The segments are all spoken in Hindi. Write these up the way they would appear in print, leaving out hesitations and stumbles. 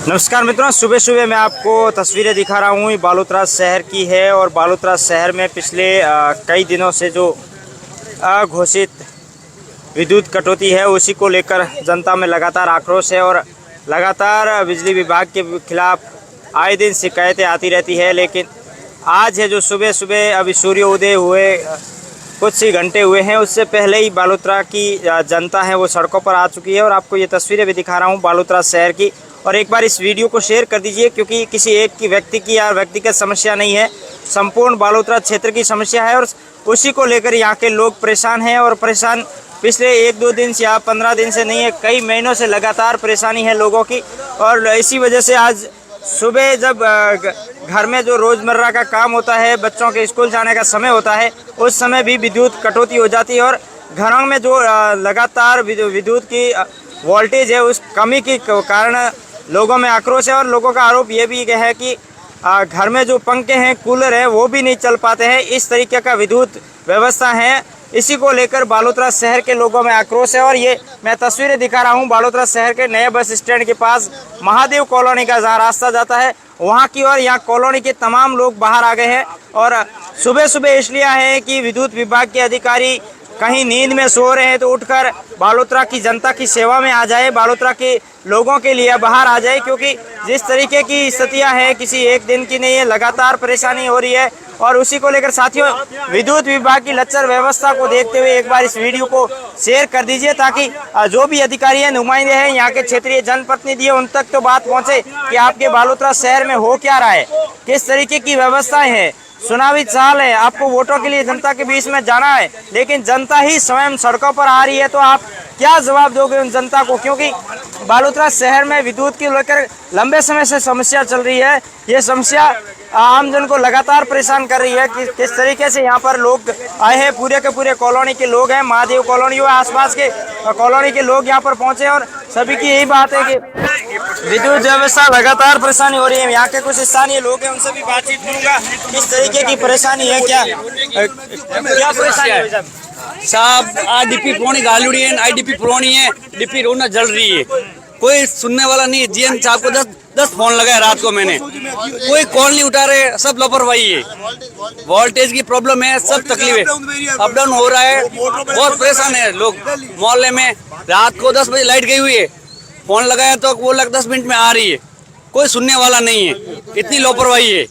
नमस्कार मित्रों, सुबह सुबह मैं आपको तस्वीरें दिखा रहा हूँ। बालोतरा शहर की है और बालोतरा शहर में पिछले कई दिनों से जो घोषित विद्युत कटौती है उसी को लेकर जनता में लगातार आक्रोश है और लगातार बिजली विभाग के खिलाफ आए दिन शिकायतें आती रहती है। लेकिन आज है जो सुबह सुबह अभी सूर्योदय हुए कुछ ही घंटे हुए हैं, उससे पहले ही बालोतरा की जनता है वो सड़कों पर आ चुकी है और आपको ये तस्वीरें भी दिखा रहा हूँ बालोतरा शहर की। और एक बार इस वीडियो को शेयर कर दीजिए, क्योंकि किसी एक की व्यक्ति की या व्यक्तिगत समस्या नहीं है, संपूर्ण बालोतरा क्षेत्र की समस्या है और उसी को लेकर यहाँ के लोग परेशान हैं। और परेशान पिछले 1-2 दिन से या 15 दिन से नहीं है, कई महीनों से लगातार परेशानी है लोगों की। और इसी वजह से आज सुबह जब घर में जो रोज़मर्रा का काम होता है, बच्चों के स्कूल जाने का समय होता है, उस समय भी विद्युत कटौती हो जाती है और घरों में जो लगातार विद्युत की वोल्टेज है उस कमी के कारण लोगों में आक्रोश है। और लोगों का आरोप ये भी है कि घर में जो पंखे हैं, कूलर है, वो भी नहीं चल पाते हैं। इस तरीके का विद्युत व्यवस्था है, इसी को लेकर बालोतरा शहर के लोगों में आक्रोश है। और ये मैं तस्वीरें दिखा रहा हूँ बालोतरा शहर के नए बस स्टैंड के पास महादेव कॉलोनी का जहाँ रास्ता जाता है वहाँ की ओर। यहाँ कॉलोनी के तमाम लोग बाहर आ गए हैं और सुबह सुबह इसलिए है कि विद्युत विभाग के अधिकारी कहीं नींद में सो रहे हैं तो उठकर बालोतरा की जनता की सेवा में आ जाए, बालोतरा के लोगों के लिए बाहर आ जाए। क्योंकि जिस तरीके की स्थितियां हैं किसी एक दिन की नहीं है, लगातार परेशानी हो रही है। और उसी को लेकर साथियों, विद्युत विभाग की लचर व्यवस्था को देखते हुए एक बार इस वीडियो को शेयर कर दीजिए, ताकि जो भी अधिकारी हैं, नुमाइंदे हैं, यहाँ के क्षेत्रीय जनप्रतिनिधि हैं, उन तक तो बात पहुँचे कि आपके बालोतरा शहर में हो क्या रहा है, किस तरीके की व्यवस्थाएं हैं। चुनावी चाल है, आपको वोटों के लिए जनता के बीच में जाना है, लेकिन जनता ही स्वयं सड़कों पर आ रही है, तो आप क्या जवाब दोगे उन जनता को? क्योंकि बालोतरा शहर में विद्युत की लेकर लंबे समय से समस्या चल रही है। ये समस्या आम जन को लगातार परेशान कर रही है कि किस तरीके से यहाँ पर लोग आए हैं, पूरे के पूरे कॉलोनी के लोग हैं, महादेव कॉलोनी और आसपास के कॉलोनी के लोग यहाँ पर पहुँचे और सभी की यही बात है कि विद्युत व्यवस्था लगातार परेशानी हो रही है। यहाँ के कुछ स्थानीय लोग हैं, उनसे भी बातचीत करूंगा, किस तरीके की परेशानी है, क्या परेशानी है साहब? डीपी पुरानी गालुड़ी है, आईडीपी पुरानी है, डीपी रोना जल रही है, कोई सुनने वाला नहीं है। जीएम साहब को 10 फोन लगाया रात को मैंने, कोई कॉल नहीं उठा रहे, सब लापरवाही है। वोल्टेज की प्रॉब्लम है, सब तकलीफ है, अप डाउन हो रहा है, बहुत परेशान है लोग मोहल्ले में। रात को 10 बजे लाइट गई हुई है, फोन लगाया तो वो 10 मिनट में आ रही है, कोई सुनने वाला नहीं है। इतनी लापरवाही है,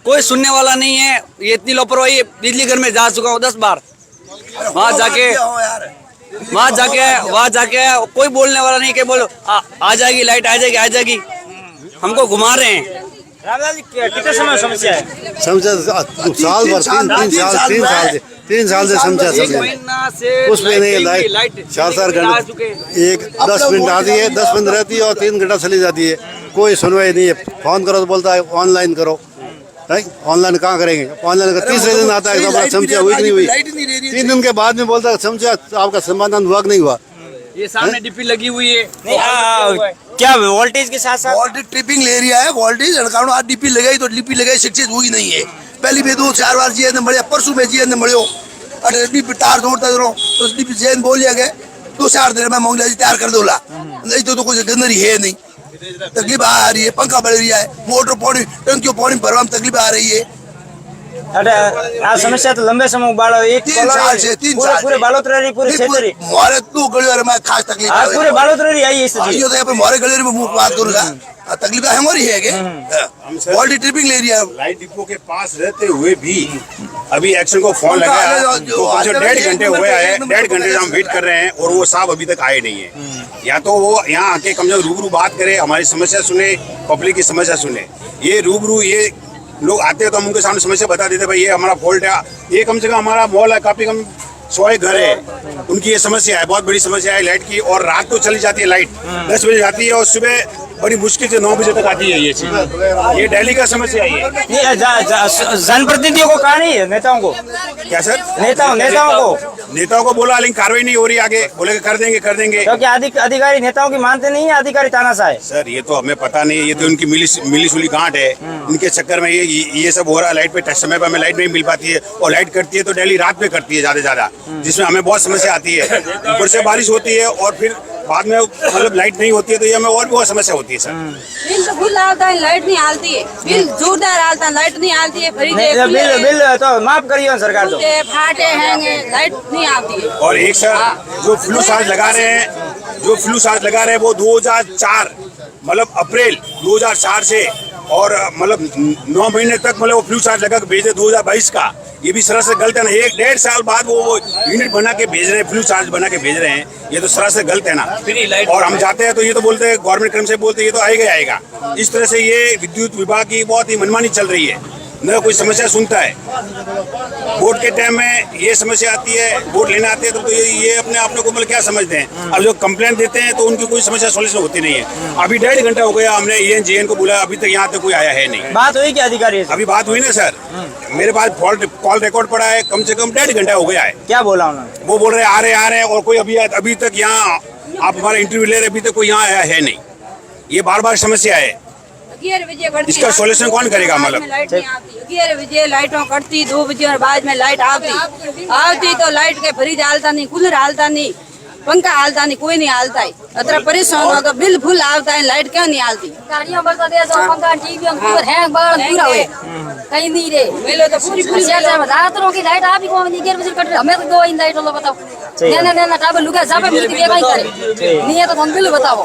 कोई सुनने वाला नहीं है, ये इतनी लापरवाही है। बिजली घर में जा चुका हूँ 10 बार, वहाँ जाके कोई बोलने वाला नहीं कि बोलो आ जाएगी लाइट, आ जाएगी। हमको घुमा रहे हैं। रामलाल जी, कितने समय समस्या है? समस्या साल भर, 3 साल से समस्या चल रही है। कुछ भी नहीं है, लाइट 4 घंटे, 10 मिनट आती है, 10 मिनट रहती है और 3 घंटा चली जाती है। कोई सुनवाई नहीं है। फोन करो तो बोलता है ऑनलाइन करो, ऑनलाइन कहाँ करेंगे? ऑनलाइन का 30 दिन आता है, समस्या हुई नहीं हुई। 3 दिन के बाद में बोलता है समस्या आपका समाधान हुआ नहीं हुआ। ये सामने डीपी लगी हुई है। नहीं, क्या वोल्टेज के साथ साथ वोल्टेज ट्रिपिंग ले रहा है, वोल्टेज आज डीपी लगाई तो डीपी लगाई सक्सेस हुई नहीं है। पहली भी 2-4 बार जी ने बढ़िया, परसों में जी ने बढ़ियो अरे डीपी तार जोड़ता रहो तो डीपी जैन बोलिया गए 2-4 दिन में मोंगला जी तैयार कर दोला, नहीं तो कुछ गंदगी है नहीं। तकलीफ आ रही है, पंखा बढ़ रहा है, मोटर पानी टंकियों पानी भरवा में तकलीफ आ रही है। समस्या तो लंबे समय बालो 3 साल से पूरे बालोतरा पूरे क्षेत्र मारे 2 गलियों में खास तकलीफ है। पूरे बालोतरा आई ये तो अपन मारे गलियों में मुंह बात करूंगा, तकलीफ हमारी है कि वोल्टेज ट्रिपिंग ले रही है। लाइट डिपो के पास रहते हुए भी अभी एक्शन को फोन लगाया तो 1.5 घंटे हुए है, 1.5 घंटे से हम वेट कर रहे हैं और वो साहब अभी तक आए नहीं है। या तो वो यहाँ आके कम से कम रूबरू बात करे, हमारी समस्या सुने, पब्लिक की समस्या सुने। ये रूबरू ये लोग आते हैं तो हम उनके सामने समस्या बता देते भाई ये हमारा फॉल्ट है। ये कम से कम हमारा मॉल है, काफी कम 100 घर है, उनकी ये समस्या है, बहुत बड़ी समस्या है लाइट की। और रात को चली जाती है लाइट, 10 बजे जाती है और सुबह बड़ी मुश्किल से 9 बजे तक आती है ये चीज। ये दिल्ली का समस्या है। नहीं, जनप्रतिनिधियों को कहा नहीं है, नेताओं को? क्या सर? नेताओं को बोला, लेकिन कार्रवाई नहीं हो रही आगे। बोले कर देंगे। क्योंकि अधिकारी नेताओं की मानते नहीं है, अधिकारी तानाशाह है। सर ये तो हमें पता नहीं है, ये तो उनकी मिली सुली गांठ है। इनके चक्कर में ये सब हो रहा है। लाइट पे समय पर हमें लाइट नहीं मिल पाती है, और लाइट कटती है तो दिल्ली रात में कटती है ज्यादा, जिसमें हमें बहुत समस्या आती है। ऊपर से बारिश होती है और फिर बाद में मतलब लाइट नहीं होती है, तो ये हमें और भी बहुत समस्या होती है सर। बिल तो फुल आता है, लाइट नहीं आती है। बिल जोरदार आता है, लाइट नहीं आती है। बिल तो माफ करिए सरकार तो। फाटे हैंगे, लाइट नहीं आती है। और एक सर जो फ्लू चार्ज लगा रहे हैं, वो 2004 मतलब अप्रैल 2004 से और मतलब 9 महीने तक मतलब वो फ्लू चार्ज लगा के भेजे 2022 का। ये भी सरासर गलत है ना। 1-1.5 साल बाद वो यूनिट बना के भेज रहे हैं, फ्लू चार्ज बना के भेज रहे हैं। ये तो सरासर गलत है ना। और हम जाते हैं तो ये तो बोलते हैं, गवर्नमेंट कर्म से बोलते हैं ये तो आएगा। इस तरह से ये विद्युत विभाग की बहुत ही मनमानी चल रही है, न कोई समस्या सुनता है। वोट के टाइम में ये समस्या आती है, वोट लेने आते हैं तो ये अपने आप को मतलब क्या समझते हैं। अब जो कंप्लेंट देते हैं तो उनकी कोई समस्या सॉल्यूशन होती नहीं है। अभी 1.5 घंटा हो गया, हमने EN को बुलाया, अभी तक यहाँ तक कोई आया है नहीं। बात हुई क्या अधिकारी से? अभी बात हुई ना सर, मेरे पास कॉल रिकॉर्ड पड़ा है, कम से कम 1.5 घंटा हो गया है। क्या बोला उन्होंने? वो बोल रहे आ रहे हैं, और कोई अभी तक यहाँ आप हमारा इंटरव्यू ले रहे, अभी तक कोई यहाँ आया है नहीं। ये बार समस्या है। इसका सॉल्यूशन कौन करेगा? मतलब 11 बजे लाइटों कटती, 2 बजे और बाद में लाइट आती तो लाइट के फ्रिज हालता नहीं, कूलर हालता नहीं, पंखा हालता नहीं, कोई नहीं हालता है। इतना परेशान हो तो बिल फुल आता है, लाइट क्यों नहीं हालती? गाड़ियां बढ़ता दे तो पंखा टीवी कूलर है पूरा हुए कहीं नहीं रे। मेले तो पूरी रातों की लाइट आप ही को 11 बजे कट रही, हमें तो 2 लाइट लो बताओ। ना टाबर लुगा जाबे मिलती है, कहीं करे नहीं है तो हम बिल बताओ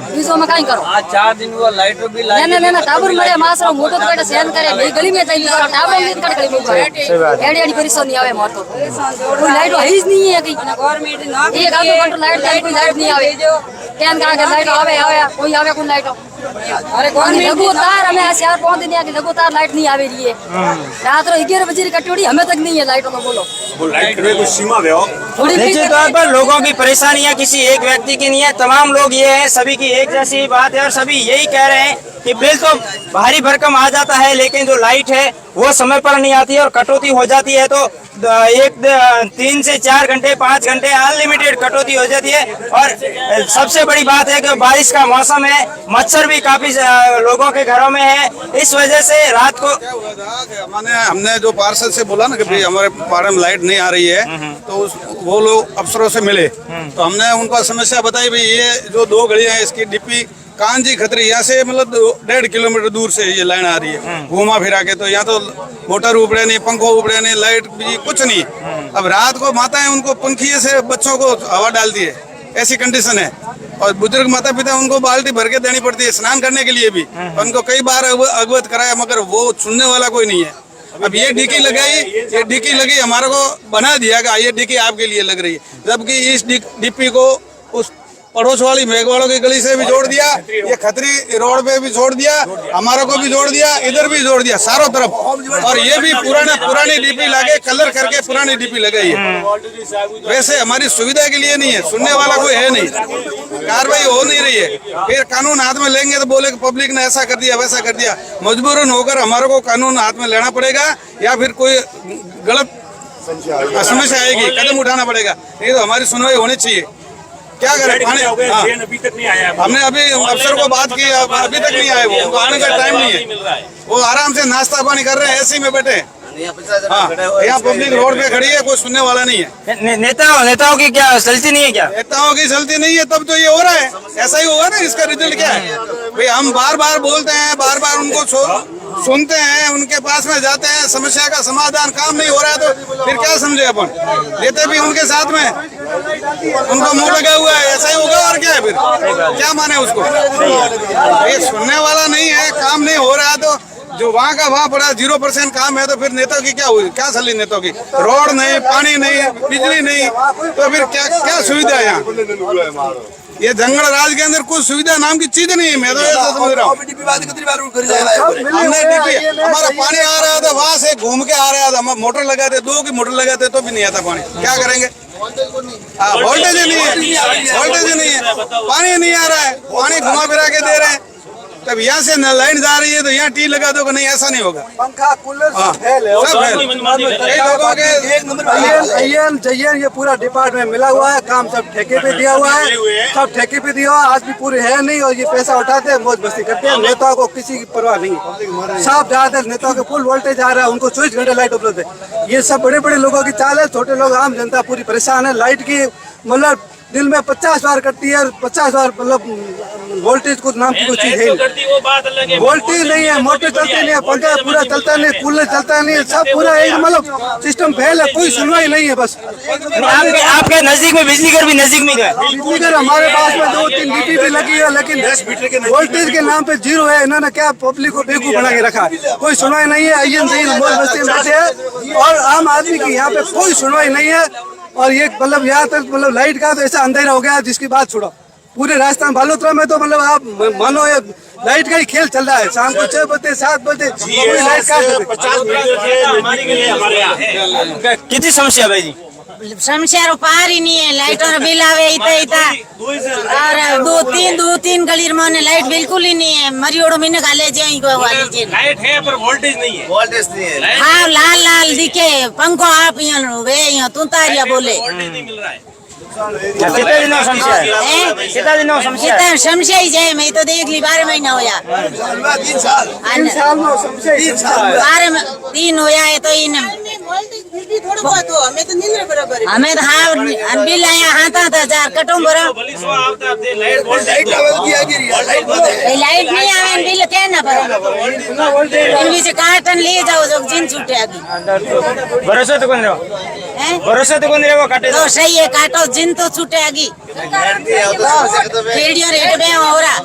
बीसो में कहीं करो। 4 दिन हुआ लाइट भी ना टाबर मरे मासरो मोटो तो सहन करे भाई, गली में जाई टाबर में कट गली में एड़ी परेशानी आवे मोर तो कोई लाइट है ही नहीं है। कहीं गवर्नमेंट ना एक आधो लाइट कोई लाइट नहीं आवे, केन का लाइट आवे कोई आवे कोई लाइट। अरे लगातार हमें 4-5 दिन की लगातार लाइट नहीं आवे रही है। रात रो 11 बजे कटोड़ी हमें तक नहीं है लाइट में। बोलो वो लाइट कोई सीमा में हो। निश्चित तौर पर लोगों की परेशानियां किसी एक व्यक्ति की नहीं है, तमाम लोग ये हैं, सभी की एक जैसी बात है और सभी यही कह रहे हैं कि बिल तो भारी भरकम आ जाता है, लेकिन जो लाइट है वो समय पर नहीं आती है और कटौती हो जाती है तो 3 से 4 घंटे 5 घंटे अनलिमिटेड कटौती हो जाती है। और सबसे बड़ी बात है कि बारिश का मौसम है, मच्छर भी काफी लोगों के घरों में है, इस वजह से रात को हमने जो पार्षद से बोला ना कि भाई हमारे पारे में लाइट नहीं आ रही है, तो वो लोग अफसरों से मिले तो हमने उनको समस्या बताई, भाई ये जो 2 घड़ियां है इसकी डीपी कांजी खतरी यहाँ से मतलब 1.5 किलोमीटर दूर से ये लाइन आ रही है घुमा फिरा के। तो यहाँ तो मोटर उपड़े नहीं, पंखों उपड़े नहीं, लाइट भी कुछ नहीं। अब रात को माताएं उनको पंखिए से बच्चों को हवा डालती है, ऐसी कंडीशन है। और बुजुर्ग माता पिता उनको बाल्टी भर के देनी पड़ती है स्नान करने के लिए भी। उनको कई बार अवगत कराया मगर वो सुनने वाला कोई नहीं है। अब ये डीकी लगी हमारे को बना दिया कि ये डीकी आपके लिए लग रही है, जबकि इस डीपी को उस पड़ोस वाली मेघवाड़ों की गली से भी जोड़ दिया, ये खतरी रोड पे भी छोड़ दिया, हमारे को भी जोड़ दिया, इधर भी जोड़ दिया चारों तरफ। और ये भी पुरानी डीपी लगे कलर करके पुरानी डीपी लगाई है। वैसे हमारी सुविधा के लिए नहीं है, सुनने वाला कोई है नहीं, कार्रवाई हो नहीं रही है। फिर कानून हाथ में लेंगे तो बोले पब्लिक ने ऐसा कर दिया वैसा कर दिया। मजबूरन होकर हमारे को कानून हाथ में लेना पड़ेगा या फिर कोई गलत समस्या आएगी कदम उठाना पड़ेगा, नहीं तो हमारी सुनवाई होनी चाहिए। क्या करें? पानी अभी तक नहीं आया। हमने अभी अफसर को बात की, अभी तक नहीं आए, वो आने का टाइम नहीं है। वो आराम से नाश्ता पानी कर रहे हैं, एसी में बैठे। हाँ, यहाँ पब्लिक रोड पे खड़ी है, कोई सुनने वाला नहीं है। नेताओं की क्या चलती नहीं है? क्या नेताओं की चलती नहीं है? तब तो ये हो रहा है, ऐसा ही होगा ना। इसका रिजल्ट क्या है भाई? हम बार बार बोलते हैं, बार बार उनको सुनते हैं, उनके पास में जाते हैं, समस्या का समाधान काम नहीं हो रहा है तो फिर क्या समझे अपन? लेते भी उनके साथ में, उनको मुंह लगा हुआ है, ऐसा ही होगा और क्या है? फिर क्या माने उसको? ये सुनने वाला नहीं है, काम नहीं हो रहा है तो जो वहाँ का वहाँ पड़ा 0% काम है तो फिर नेता की क्या हुई? क्या सली नेताओं की? रोड नहीं, पानी नहीं, बिजली नहीं, तो फिर क्या सुविधा है यहाँ? ये जंगल राज के अंदर कुछ सुविधा नाम की चीज नहीं है। मैं तो ऐसा समझ रहा हूँ। हमने डीपी हमारा पानी आ रहा था वहाँ से घूम के आ रहा था, हम मोटर लगाते 2 की मोटर लगाते तो भी नहीं आता पानी। क्या करेंगे? हाँ, वोल्टेज नहीं है, पानी नहीं आ रहा है, पानी घुमा फिरा के दे रहे हैं। तब यहाँ से लाइट जा रही है तो यहाँ टी लगा दो, नहीं ऐसा नहीं होगा। पंखा कूलर हाँ, सब फेल है। सब फेल। कई लोगों के एक नंबर ये पूरा डिपार्टमेंट मिला हुआ है, काम सब ठेके पे दिया हुआ है, सब ठेके पे दिया हुआ है, आदमी पूरे है नहीं और ये पैसा उठाते हैं, मौज मस्ती करते हैं। नेताओं को किसी की परवाह नहीं है, साफ ज्यादा नेताओं के फुल वोल्टेज आ रहा है, उनको 24 घंटे लाइट उपलब्ध है। ये सब बड़े बड़े लोगों की चाल है, छोटे लोग आम जनता पूरी परेशान है। लाइट की मतलब दिन में 50 बार कटती है, 50 बार मतलब वोल्टेज कुछ नाम की कोई चीज है नहीं, वोल्टेज नहीं है, मोटर चलती नहीं है, पंखा पूरा चलता नहीं, कूलर चलता नहीं है, सब पूरा एक मतलब सिस्टम फेल है, कोई सुनवाई नहीं है। बस आपके नजदीक में बिजली घर भी नजदीक में है? बिजली घर हमारे पास में 2-3 डीपी भी लगी है, लेकिन वोल्टेज के नाम पे जीरो है। इन्होंने क्या पब्लिक को बेवकूफ बना के रखा है, कोई सुनवाई नहीं है। आईएन सही बस्ती में बैठे हैं और आम आदमी की यहाँ पे कोई सुनवाई नहीं है। और ये मतलब यहाँ तक मतलब लाइट का तो ऐसा अंधेरा हो गया जिसकी बात छोड़ो। पूरे राजस्थान बालोतरा में तो मतलब आप मानो ये लाइट का ही खेल चल रहा है। शाम को 6 बजे 7 बजे पूरी लाइट काट। कितनी समस्या भाई जी? समस्या पार ही नहीं है, लाइट और बिल आवे इतना और दो तीन गली में लाइट बिल्कुल ही नहीं है। मरियोड़ो में गाले जाए लाइट है पर वोल्टेज नहीं है। हाँ लाल लाल दिखे पंखो आप यहाँ तू तारिया बोले नहीं मिल रहा है। कितने दिनों समस्या है? कितना दिनों समस्या है? समस्या ही जाए, मैं तो देख ली 12 महीना होया, 3 साल 3 होया है तो इन हमें तो हाँ बिल आया हाँ 7,000 कटो बरा लाइट नहीं आवे बिल क्या ना पर कार्टन ले जाओ जो जिन छूटे आगे भरोसा तो कौन रहो? भरोसा तो कौन रहो? काटे तो सही है, काटो जिन तो छूटे आगे रेडियो रेट में हो रहा।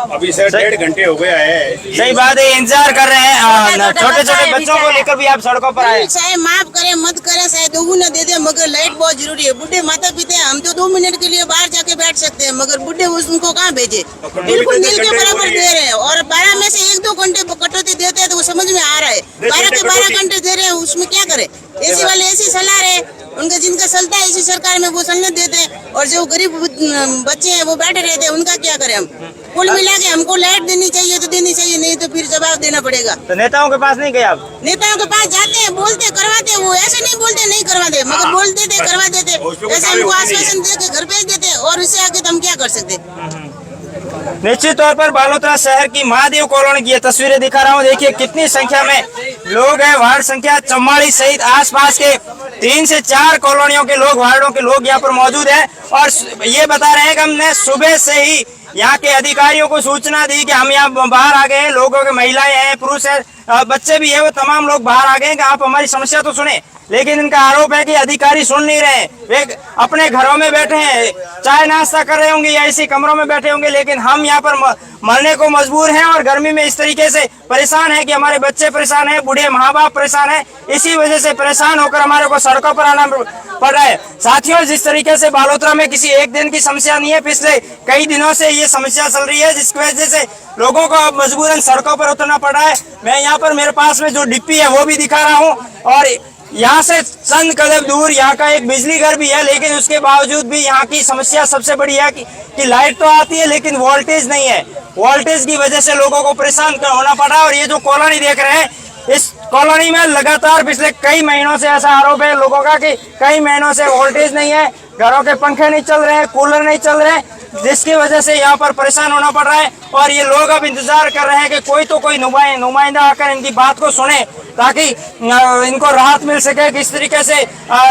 अभी सर 1.5 घंटे हो गया है। सही बात है, इंतजार कर रहे हैं। छोटे छोटे बच्चों को लेकर भी आप सड़कों पर आए। चाहे माफ करे मत करे, चाहे दोगुना दे दे, मगर लाइट बहुत जरूरी है। बुढ़े माता पिता हम तो 2 मिनट के लिए बाहर जाके बैठ सकते हैं, मगर बुढ़े उनको कहाँ भेजे? बिल्कुल नील के बराबर दे रहे हैं और 12 में से 1-2 घंटे कटौती देते हैं तो वो समझ में आ रहा है। 12 के 12 घंटे दे रहे हैं, उसमें क्या करे? एसी वाले एसी चला रहे, उनका जिनका चलता है इसी सरकार में वो चलने देते, और जो गरीब बच्चे हैं वो बैठे रहते हैं, उनका क्या करें हम? कुल मिला के हमको लाइट देनी चाहिए तो देनी चाहिए, नहीं तो फिर जवाब देना पड़ेगा। तो नेताओं के पास नहीं गए आप? नेताओं के पास जाते हैं, बोलते करवाते, वो ऐसे नहीं बोलते नहीं करवाते, मगर बोलते थे करवा देते, ऐसे हमको आश्वासन दे के घर भेज देते, और उससे आगे तो हम क्या कर सकते? निश्चित तौर पर बालोतरा शहर की महादेव कॉलोनी की ये तस्वीरें दिखा रहा हूँ। देखिए कितनी संख्या में लोग हैं। वार्ड संख्या 44 सहित आसपास के 3 से 4 कॉलोनियों के लोग, वार्डों के लोग यहाँ पर मौजूद हैं और ये बता रहे हैं कि हमने सुबह से ही यहाँ के अधिकारियों को सूचना दी कि हम यहाँ बाहर आ गए हैं। लोगों के महिलाएं हैं, पुरुष है, बच्चे भी है, वो तमाम लोग बाहर आ गए हैं कि आप हमारी समस्या तो सुने। लेकिन इनका आरोप है कि अधिकारी सुन नहीं रहे, वे अपने घरों में बैठे हैं, चाय नाश्ता कर रहे होंगे या इसी कमरों में बैठे होंगे, लेकिन हम यहाँ पर मरने को मजबूर हैं और गर्मी में इस तरीके से परेशान है कि हमारे बच्चे परेशान हैं, बूढ़े माँ बाप परेशान हैं। इसी वजह से परेशान होकर हमारे को सड़कों पर आना पड़ रहा है। साथियों, जिस तरीके से बालोतरा में किसी एक दिन की समस्या नहीं है, पिछले कई दिनों से ये समस्या चल रही है, जिसकी वजह से लोगों को अब मजबूरन सड़कों पर उतरना पड़ रहा है। मैं यहाँ पर मेरे पास में जो डिप्पी है वो भी दिखा रहा हूँ और यहाँ से चंद कदम दूर यहाँ का एक बिजली घर भी है, लेकिन उसके बावजूद भी यहाँ की समस्या सबसे बड़ी है कि लाइट तो आती है लेकिन वोल्टेज नहीं है। वोल्टेज की वजह से लोगों को परेशान होना पड़ रहा है। और ये जो कॉलोनी देख रहे हैं, इस कॉलोनी में लगातार पिछले कई महीनों से ऐसा आरोप है लोगों का कि कई महीनों से वोल्टेज नहीं है, घरों के पंखे नहीं चल रहे हैं, कूलर नहीं चल रहे हैं, जिसकी वजह से यहाँ पर परेशान होना पड़ रहा है। और ये लोग अब इंतजार कर रहे हैं कि कोई तो कोई नुमाइंदा आकर इनकी बात को सुने, ताकि इनको राहत मिल सके। किस तरीके से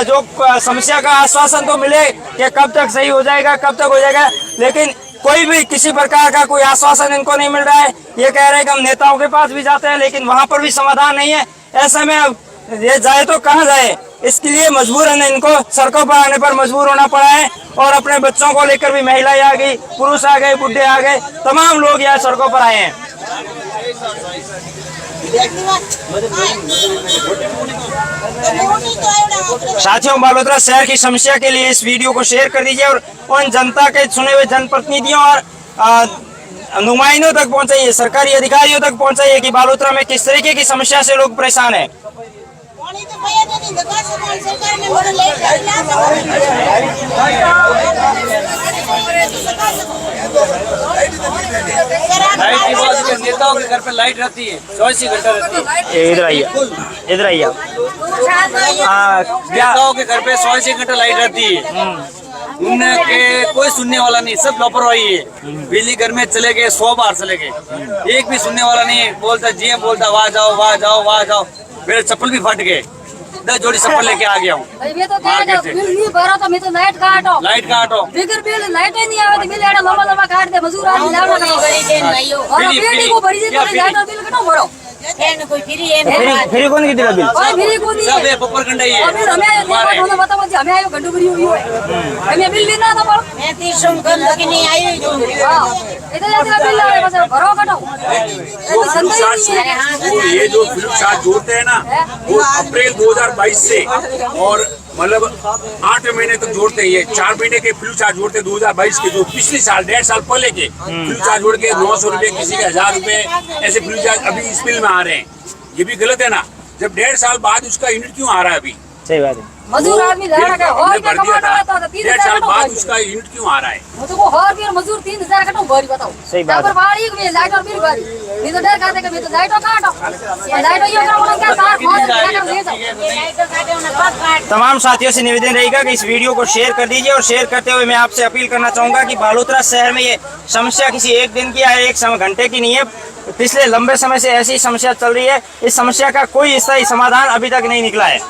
जो समस्या का आश्वासन तो मिले कि कब तक सही हो जाएगा, कब तक हो जाएगा, लेकिन कोई भी किसी प्रकार का कोई आश्वासन इनको नहीं मिल रहा है। ये कह रहे हैं कि हम नेताओं के पास भी जाते हैं, लेकिन वहां पर भी समाधान नहीं है। ऐसे में अब ये जाए तो कहाँ जाए? इसके लिए मजबूरन इनको सड़कों पर आने पर मजबूर होना पड़ा है। और अपने बच्चों को लेकर भी महिलाएं आ गई, पुरुष आ गए, बुढ़े आ गए, तमाम लोग यहाँ सड़कों पर आए हैं। साथियों, बालोतरा शहर की समस्या के लिए इस वीडियो को शेयर कर दीजिए और उन जनता के चुने हुए जनप्रतिनिधियों और नुमाइंदों तक पहुंचाइए, सरकारी अधिकारियों तक पहुंचाइए कि बालोतरा में किस तरीके की समस्या से लोग परेशान हैं। लाइट की बात है, नेताओं के घर पे लाइट रहती है, 24 घंटा रहती है। इधर आइए, इधर आइए आप। क्या नेताओं के घर पे 24 घंटा लाइट रहती है, उनके कोई सुनने वाला नहीं, सब लापरवाही है। बिजली घर में चले गए, 100 बार चले गए, एक भी सुनने वाला नहीं है। बोलता जी बोलता वहाँ जाओ वहाँ जाओ वहाँ जाओ, मेरे चप्पल भी फट गए, 10 जोड़ी चप्पल लेके आ गया हूँ मार्केट से। लाइट काटो, लाइट काटो, बिगर बिल लाइट ही नहीं आवे, बिल एड़ा लंबा लंबा काट दे, मजूर आदमी लावना नहीं। और फ्री, बेटी को बड़ी से क्या बड़ी लाइट और बिल कटो भरो। कोई फ्री है फिर कौन की दिला बिल? ओए फ्री को नहीं सब है। है, बपर कंडा ही और फिर है हमें हमारे। ये बताओ जी, हमें आयो घंटो भरी हुई है, हमें बिल देना था भरो। मैं 30 की नहीं आई हुई। हां इधर जाते बिल आवे, बस भरो कटो। ये तो संदेह नहीं है। तो ये जो फ्लू शॉट जोड़ते हैं ना, वो अप्रैल 2022 से और मतलब 8 महीने तक जोड़ते हैं। ये 4 महीने के फ्लू चार्ज जोड़ते हैं 2022 के, जो पिछले साल 1.5 साल पहले के फ्लू चार्ज जोड़ के 900 रुपए, किसी के 1000 रुपए ऐसे फ्लू चार्ज अभी इस बिल में आ रहे हैं। ये भी गलत है ना, जब 1.5 साल बाद उसका यूनिट क्यों आ रहा है अभी? सही बात है। मजूर आदमी लगा के और क्या कमाता रहता था, 1.5 साल 3000 बाद उसका यूनिट क्यों आ रहा है? मुझे को और भी मजूर 3000 कटो भरी बताओ। सही बात है। पर बाड़ी में लाइट और बिल भरी, नहीं तो डर खाते के भी तो लाइट और काटो, लाइट ये करो क्या तार खोल के ले जाओ। तमाम साथियों से निवेदन रहेगा कि इस वीडियो को शेयर कर दीजिए, और शेयर करते हुए मैं आपसे अपील करना चाहूँगा कि बालोतरा शहर में ये समस्या किसी एक दिन की या एक घंटे की नहीं है, पिछले लंबे समय से ऐसी समस्या चल रही है। इस समस्या का कोई स्थायी समाधान अभी तक नहीं निकला है।